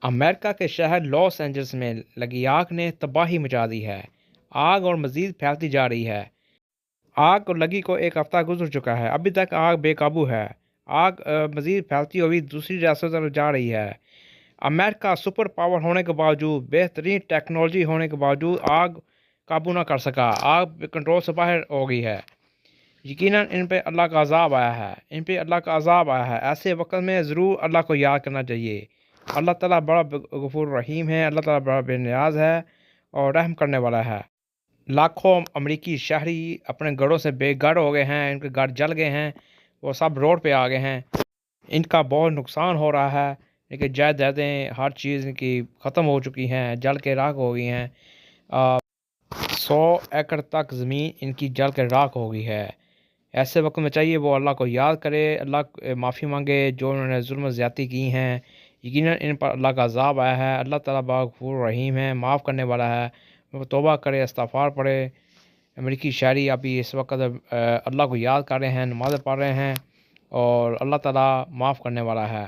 امریکہ کے شہر Los Angeles میں لگی آگ نے تباہی مچا دی ہے۔ آگ اور مزید پھیلتی جا رہی ہے۔ آگ کو لگی کو ایک ہفتہ گزر چکا ہے، ابھی تک آگ بے قابو ہے۔ آگ مزید پھیلتی ہوئی دوسری ریاستوں طرف جا رہی ہے۔ امریکہ سپر پاور ہونے کے باوجود، بہترین ٹیکنالوجی ہونے کے باوجود آگ قابو نہ کر سکا۔ آگ کنٹرول سے باہر ہو گئی ہے۔ یقیناً ان پہ اللہ کا عذاب آیا ہے، ان پہ اللہ کا عذاب آیا ہے۔ ایسے وقت میں ضرور اللہ کو یاد کرنا چاہیے۔ اللہ تعالیٰ بڑا غفور رحیم ہے، اللہ تعالیٰ بڑا بے نیاز ہے اور رحم کرنے والا ہے۔ لاکھوں امریکی شہری اپنے گھروں سے بے گھر ہو گئے ہیں، ان کے گھر جل گئے ہیں، وہ سب روڈ پہ آ گئے ہیں۔ ان کا بہت نقصان ہو رہا ہے، ان کے جائیدادیں ہر چیز ان کی ختم ہو چکی ہیں، جل کے راکھ ہو گئی ہیں۔ 100 ایکڑ تک زمین ان کی جل کے راکھ ہو گئی ہے۔ ایسے وقت میں چاہیے وہ اللہ کو یاد کرے، اللہ معافی مانگے جو انہوں نے ظلم و زیادتی کی ہیں۔ یقیناً ان پر اللہ کا عذاب آیا ہے۔ اللہ تعالیٰ غفور رحیم ہے، معاف کرنے والا ہے۔ وہ توبہ کرے، استغفار پڑھے۔ امریکی شہری ابھی اس وقت اللہ کو یاد کر رہے ہیں، نمازیں پڑھ رہے ہیں اور اللہ تعالیٰ معاف کرنے والا ہے۔